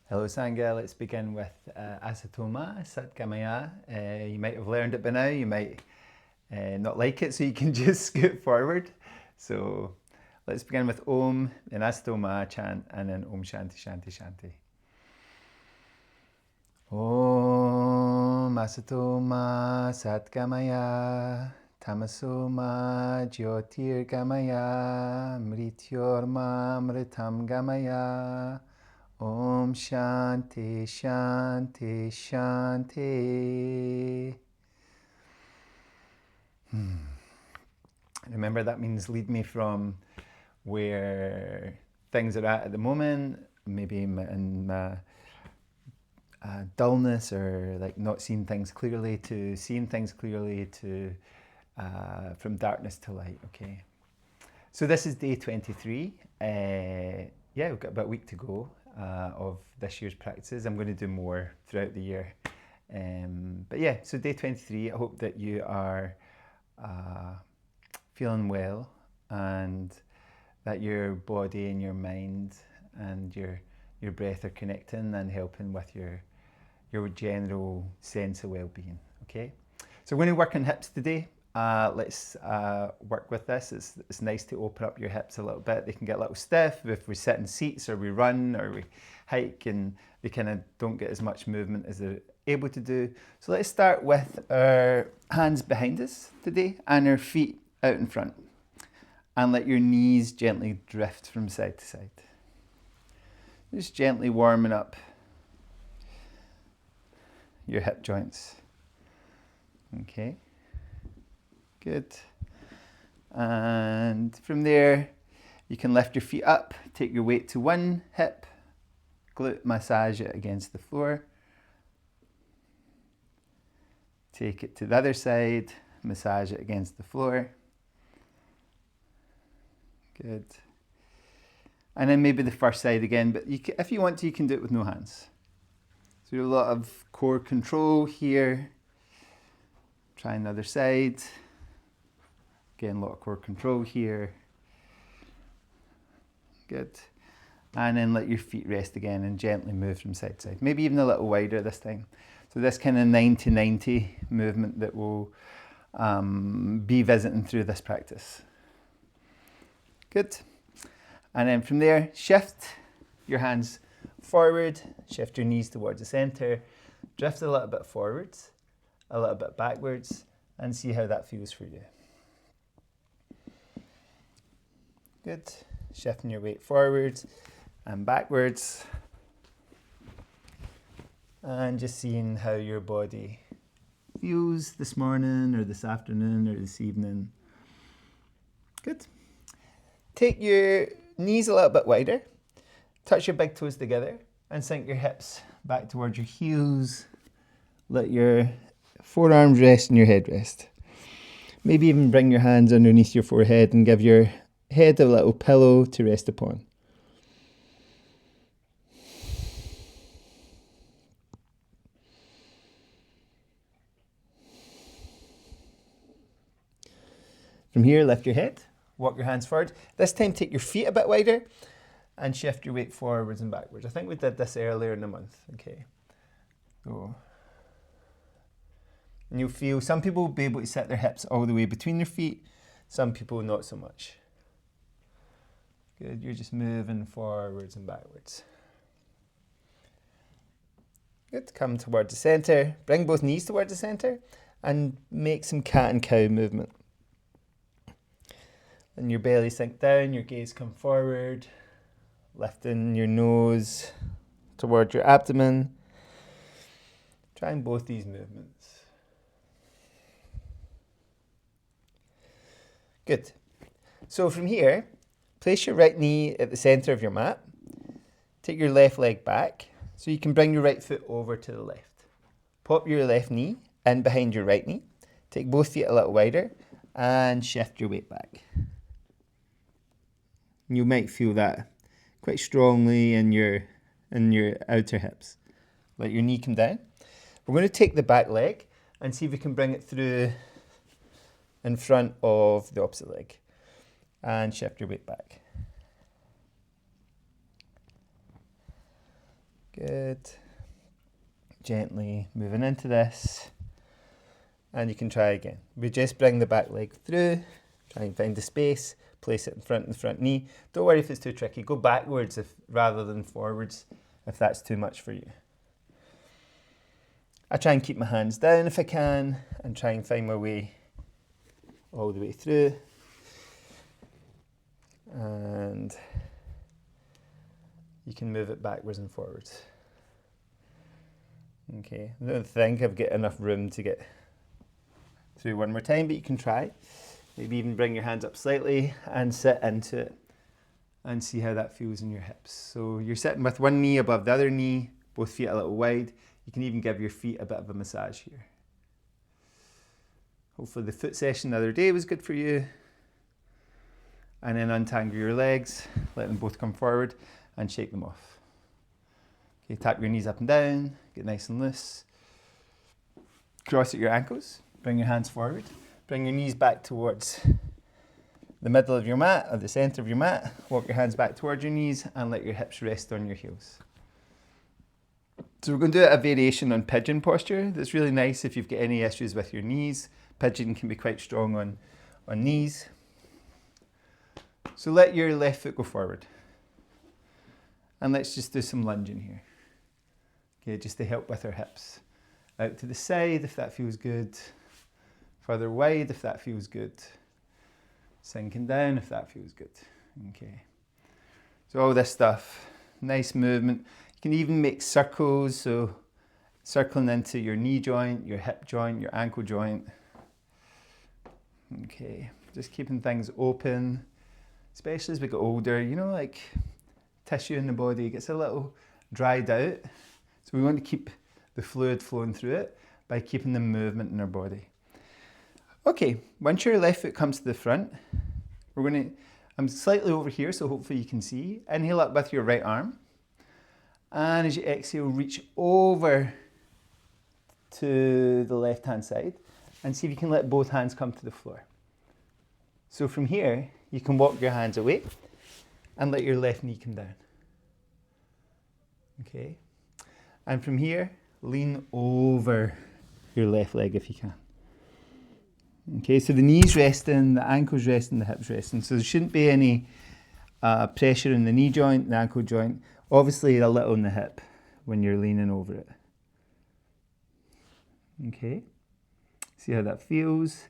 Hello Sangha, let's begin with Asatoma, Satgamaya. You might have learned it by now, you might not like it, so you can just scoot forward. So let's begin with Om, then Asatoma chant, and then Om Shanti Shanti Shanti. Om Asatoma Satgamaya, Tamasoma Jyotirgamaya, Mrityorma Mritam Gamaya. Om Shanti Shanti Shanti. Remember, that means lead me from where things are at the moment, maybe in dullness or like not seeing things clearly, to seeing things clearly, to from darkness to light. Okay, so this is day 23. Yeah, we've got about a week to go of this year's practices. I'm going to do more throughout the year. But yeah, so day 23, I hope that you are feeling well and that your body and your mind and your breath are connecting and helping with your general sense of well-being. Okay, so we're going to work on hips today. Let's work with this. It's nice to open up your hips a little bit. They can get a little stiff if we sit in seats or we run or we hike, and they kind of don't get as much movement as they're able to do. So let's start with our hands behind us today and our feet out in front. And let your knees gently drift from side to side. Just gently warming up your hip joints. Okay. Good. And from there, you can lift your feet up, take your weight to one hip, glute massage it against the floor. Take it to the other side, massage it against the floor. Good. And then maybe the first side again, but if you want to, you can do it with no hands. So a lot of core control here. Try another side. Again, a lot of core control here. Good. And then let your feet rest again and gently move from side to side. Maybe even a little wider this time. So this kind of 90-90 movement that we'll be visiting through this practice. Good. And then from there, shift your hands forward, shift your knees towards the center, drift a little bit forwards, a little bit backwards, and see how that feels for you. Good. Shifting your weight forwards and backwards. And just seeing how your body feels this morning or this afternoon or this evening. Good. Take your knees a little bit wider. Touch your big toes together and sink your hips back towards your heels. Let your forearms rest and your head rest. Maybe even bring your hands underneath your forehead and give your head a little pillow to rest upon. From here, lift your head, walk your hands forward. This time, take your feet a bit wider and shift your weight forwards and backwards. I think we did this earlier in the month. Okay. So, and you'll feel some people will be able to set their hips all the way between their feet, some people not so much. Good, you're just moving forwards and backwards. Good, come towards the center. Bring both knees towards the center and make some cat and cow movement. And your belly sink down, your gaze come forward, lifting your nose towards your abdomen. Trying both these movements. Good. So from here, place your right knee at the center of your mat. Take your left leg back so you can bring your right foot over to the left. Pop your left knee in behind your right knee. Take both feet a little wider and shift your weight back. You might feel that quite strongly in your outer hips. Let your knee come down. We're going to take the back leg and see if we can bring it through in front of the opposite leg. And shift your weight back. Good. Gently moving into this. And you can try again. We just bring the back leg through, try and find the space, place it in front of the front knee. Don't worry if it's too tricky. Go backwards rather than forwards if that's too much for you. I try and keep my hands down if I can and try and find my way all the way through. And you can move it backwards and forwards. Okay, I don't think I've got enough room to get through one more time, but you can try. Maybe even bring your hands up slightly and sit into it and see how that feels in your hips. So you're sitting with one knee above the other knee, both feet a little wide. You can even give your feet a bit of a massage here. Hopefully the foot session the other day was good for you. And then untangle your legs, let them both come forward and shake them off. Okay, tap your knees up and down, get nice and loose. Cross at your ankles. Bring your hands forward. Bring your knees back towards the middle of your mat or the center of your mat. Walk your hands back towards your knees and let your hips rest on your heels. So we're going to do a variation on pigeon posture. That's really nice if you've got any issues with your knees. Pigeon can be quite strong on knees. So let your left foot go forward. And let's just do some lunging here. Okay, just to help with our hips. Out to the side if that feels good. Further wide if that feels good. Sinking down if that feels good. Okay. So all this stuff, nice movement. You can even make circles, so circling into your knee joint, your hip joint, your ankle joint. Okay, just keeping things open, especially as we get older, you know, like tissue in the body gets a little dried out. So we want to keep the fluid flowing through it by keeping the movement in our body. Okay, once your left foot comes to the front, I'm slightly over here, so hopefully you can see. Inhale up with your right arm. And as you exhale, reach over to the left-hand side and see if you can let both hands come to the floor. So from here, you can walk your hands away and let your left knee come down. Okay. And from here, lean over your left leg if you can. Okay, so the knees resting, the ankles resting, the hips resting. So there shouldn't be any pressure in the knee joint, the ankle joint. Obviously a little in the hip when you're leaning over it. Okay, see how that feels.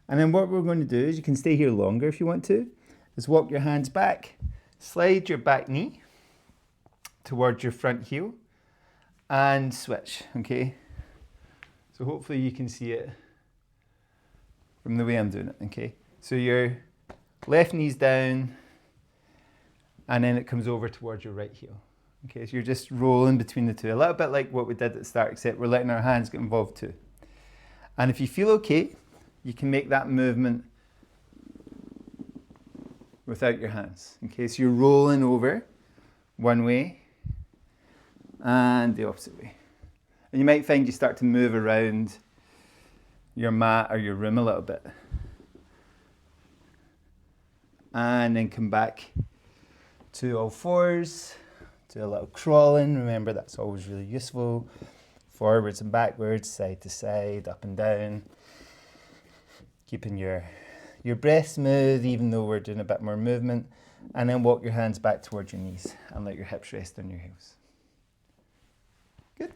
And then what we're going to do is, you can stay here longer if you want to, is walk your hands back, slide your back knee towards your front heel and switch, okay? So hopefully you can see it from the way I'm doing it, okay? So your left knee's down and then it comes over towards your right heel. Okay, so you're just rolling between the two, a little bit like what we did at the start, except we're letting our hands get involved too. And if you feel okay, you can make that movement without your hands. Okay, so you're rolling over one way and the opposite way. And you might find you start to move around your mat or your room a little bit. And then come back to all fours, do a little crawling. Remember, that's always really useful. Forwards and backwards, side to side, up and down. Keeping your breath smooth, even though we're doing a bit more movement. And then walk your hands back towards your knees and let your hips rest on your heels. Good.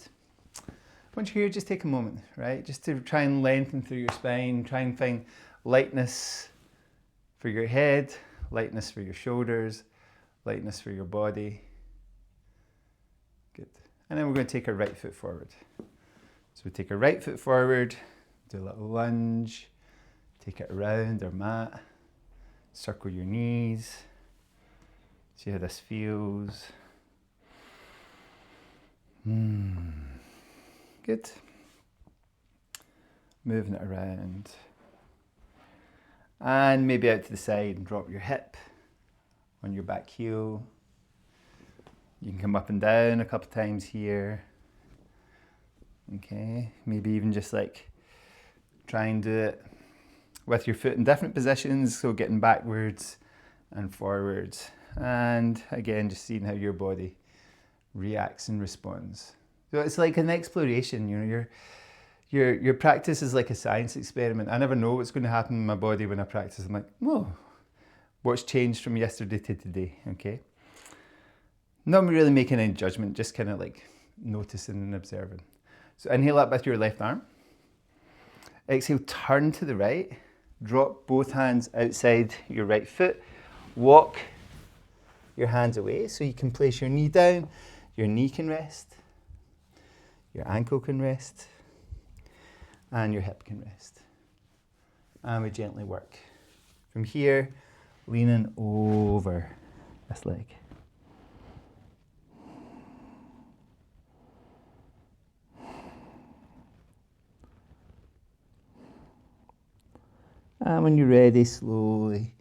Once you're here, just take a moment, right? Just to try and lengthen through your spine, try and find lightness for your head, lightness for your shoulders, lightness for your body. Good. And then we're going to take our right foot forward. So we take our right foot forward, do a little lunge, take it around our mat, circle your knees, see how this feels. Good. Moving it around. And maybe out to the side and drop your hip on your back heel. You can come up and down a couple times here. Okay, maybe even just like try and do it with your foot in different positions, so getting backwards and forwards. And again, just seeing how your body reacts and responds. So it's like an exploration, you know, your practice is like a science experiment. I never know what's going to happen in my body when I practice. I'm like, whoa, what's changed from yesterday to today, okay? Not really making any judgment, just kind of like noticing and observing. So inhale up with your left arm. Exhale, turn to the right. Drop both hands outside your right foot. Walk your hands away so you can place your knee down. Your knee can rest. Your ankle can rest. And your hip can rest. And we gently work. From here, leaning over this leg. And when you're ready, slowly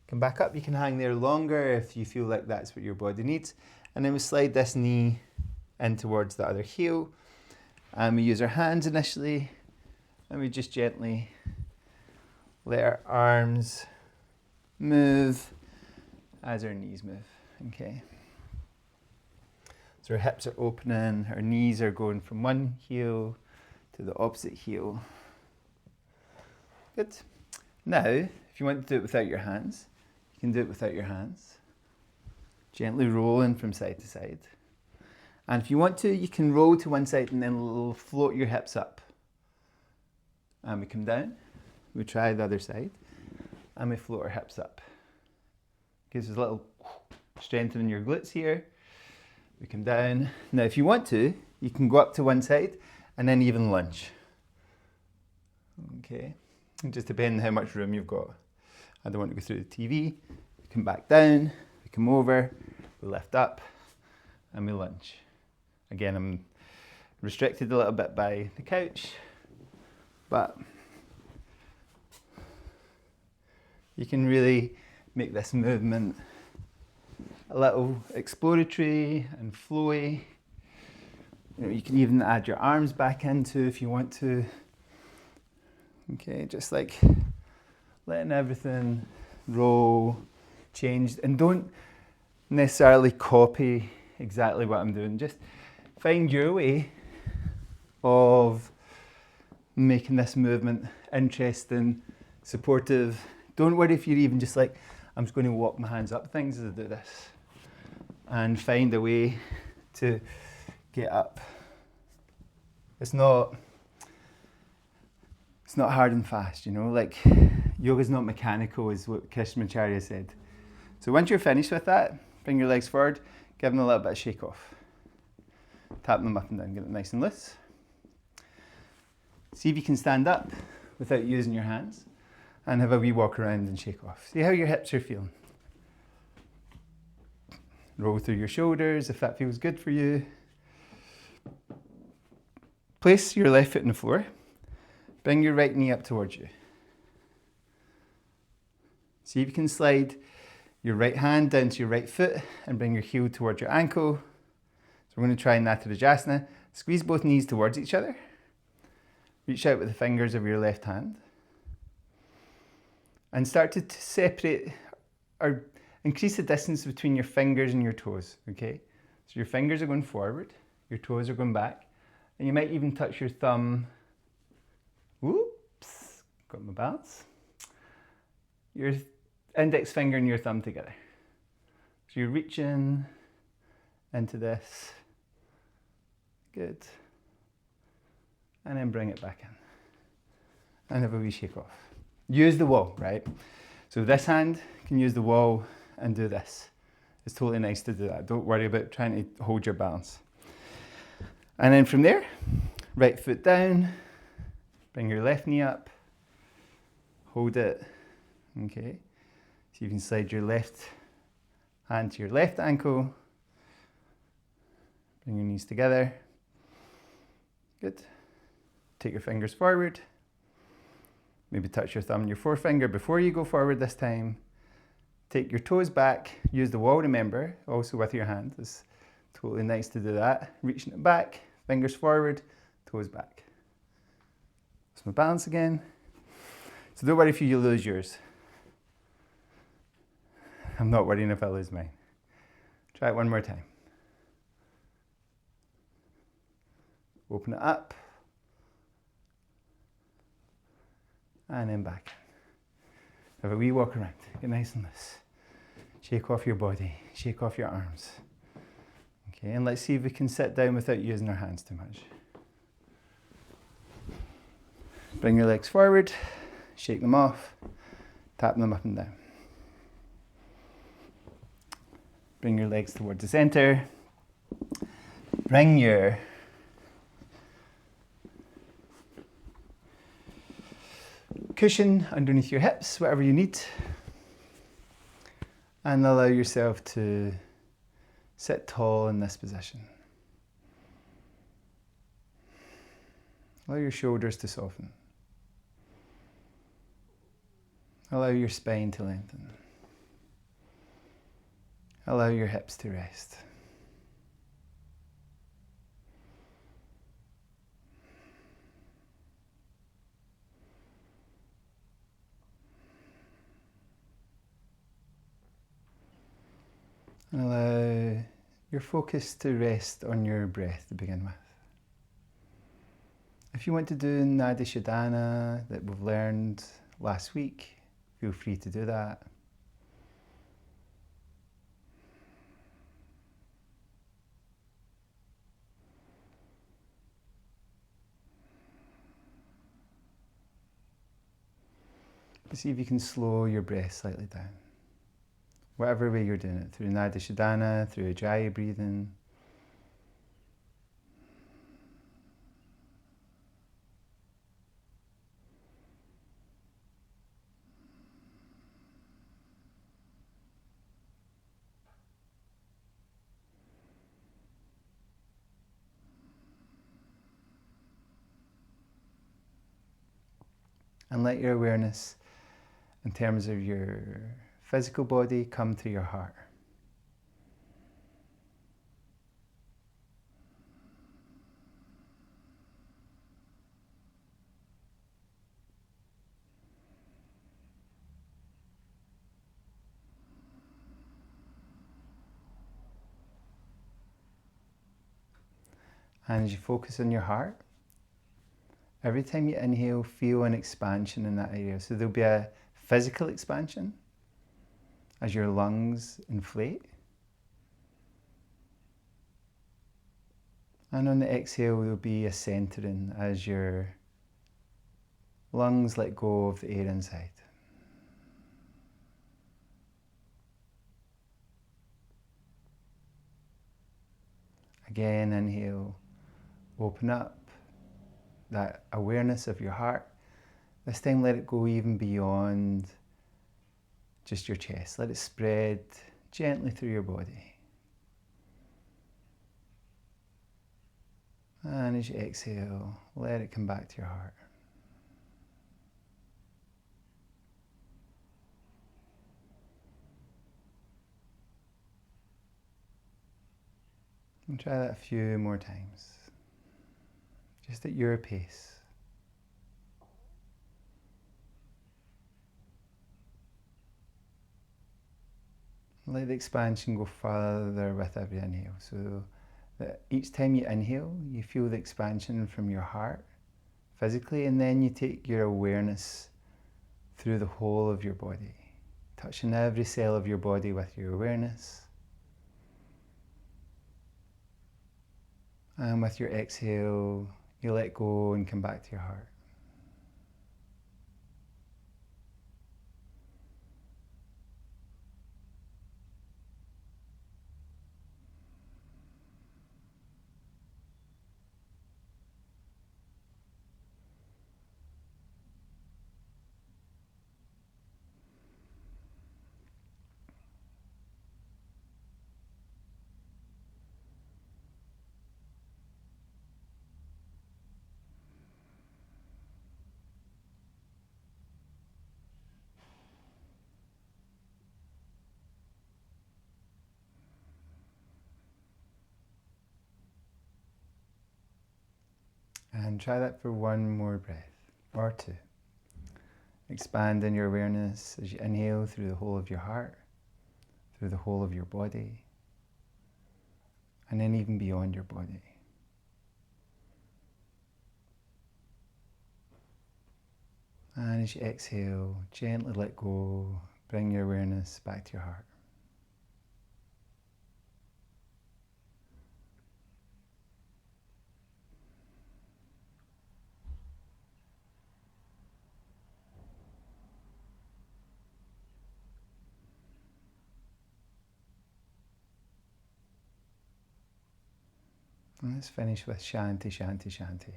come back up. You can hang there longer if you feel like that's what your body needs. And then we slide this knee in towards the other heel. And we use our hands initially. And we just gently let our arms move as our knees move. Okay. So our hips are opening. Our knees are going from one heel to the opposite heel. Good. Now, if you want to do it without your hands, you can do it without your hands. Gently rolling from side to side. And if you want to, you can roll to one side and then float your hips up. And we come down. We try the other side. And we float our hips up. Gives us a little strengthening your glutes here. We come down. Now, if you want to, you can go up to one side and then even lunge. Okay. It just depends on how much room you've got. I don't want to go through the TV. We come back down, we come over, we lift up, and we lunge. Again, I'm restricted a little bit by the couch, but you can really make this movement a little exploratory and flowy. You know, you can even add your arms back into if you want to. Okay, just like letting everything roll, change, and don't necessarily copy exactly what I'm doing. Just find your way of making this movement interesting, supportive. Don't worry if you're even just like, I'm just going to walk my hands up things as I do this. And find a way to get up. It's not hard and fast, you know, like yoga's not mechanical is what Krishnamacharya said. So once you're finished with that, bring your legs forward, give them a little bit of shake off. Tap them up and down, get it nice and loose. See if you can stand up without using your hands and have a wee walk around and shake off. See how your hips are feeling. Roll through your shoulders if that feels good for you. Place your left foot on the floor. Bring your right knee up towards you. See if you can slide your right hand down to your right foot and bring your heel towards your ankle. So we're going to try Natarajasana. Squeeze both knees towards each other. Reach out with the fingers of your left hand. And start to separate or increase the distance between your fingers and your toes, okay? So your fingers are going forward, your toes are going back, and you might even touch your thumb. Whoops, got my balance. Your index finger and your thumb together. So you're reaching into this. Good. And then bring it back in. And have a wee shake off. Use the wall, right? So this hand can use the wall and do this. It's totally nice to do that. Don't worry about trying to hold your balance. And then from there, right foot down, bring your left knee up, hold it, okay? So you can slide your left hand to your left ankle, bring your knees together, good. Take your fingers forward, maybe touch your thumb and your forefinger before you go forward this time. Take your toes back, use the wall, remember, also with your hand. It's totally nice to do that. Reaching it back, fingers forward, toes back. That's my balance again. So don't worry if you lose yours. I'm not worrying if I lose mine. Try it one more time. Open it up. And then back in. Have a wee walk around. Get nice and loose. Shake off your body. Shake off your arms. Okay, and let's see if we can sit down without using our hands too much. Bring your legs forward. Shake them off. Tap them up and down. Bring your legs towards the center. Bring your cushion underneath your hips, whatever you need. And allow yourself to sit tall in this position. Allow your shoulders to soften. Allow your spine to lengthen. Allow your hips to rest. And allow your focus to rest on your breath to begin with. If you want to do Nadi Shodhana that we've learned last week, feel free to do that. See if you can slow your breath slightly down. Whatever way you're doing it, through Nadi Shodhana, through Ujjayi breathing. And let your awareness in terms of your physical body come to your heart. And as you focus on your heart, every time you inhale, feel an expansion in that area. So there'll be a physical expansion as your lungs inflate. And on the exhale, there'll be a centering as your lungs let go of the air inside. Again, inhale, open up that awareness of your heart. This time let it go even beyond just your chest. Let it spread gently through your body. And as you exhale, let it come back to your heart. And try that a few more times, just at your pace. Let the expansion go further with every inhale. So that each time you inhale, you feel the expansion from your heart physically, and then you take your awareness through the whole of your body, touching every cell of your body with your awareness. And with your exhale, you let go and come back to your heart. And try that for one more breath, or two. Expanding your awareness as you inhale through the whole of your heart, through the whole of your body, and then even beyond your body. And as you exhale, gently let go, bring your awareness back to your heart. And let's finish with Shanti, Shanti, Shanti.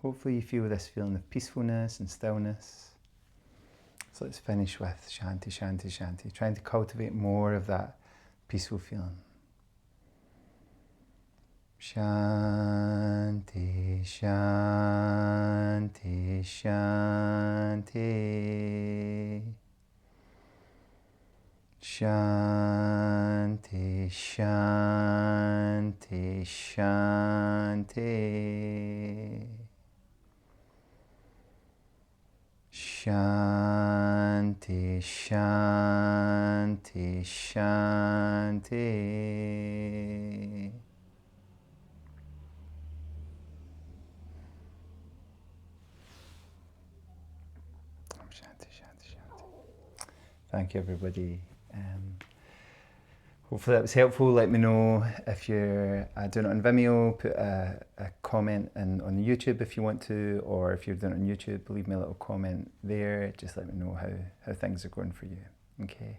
Hopefully you feel this feeling of peacefulness and stillness. So let's finish with Shanti, Shanti, Shanti, trying to cultivate more of that peaceful feeling. Shanti, Shanti, Shanti. Shanti, Shanti, Shanti. Shanti, Shanti, Shanti. Shanti, Shanti, Shanti. Thank you, everybody. Hopefully that was helpful. Let me know if you're doing it on Vimeo, put a comment in on YouTube if you want to, or if you're doing it on YouTube, leave me a little comment there. Just let me know how things are going for you. Okay.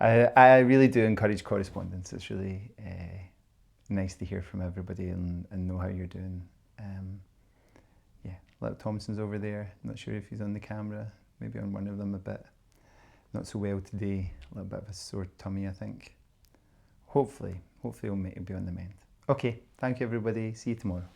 I really do encourage correspondence. It's really nice to hear from everybody and know how you're doing. Yeah, Little Thompson's over there. Not sure if he's on the camera. Maybe on one of them a bit. Not so well today, a little bit of a sore tummy, I think. Hopefully he'll be on the mend. Okay, thank you everybody, see you tomorrow.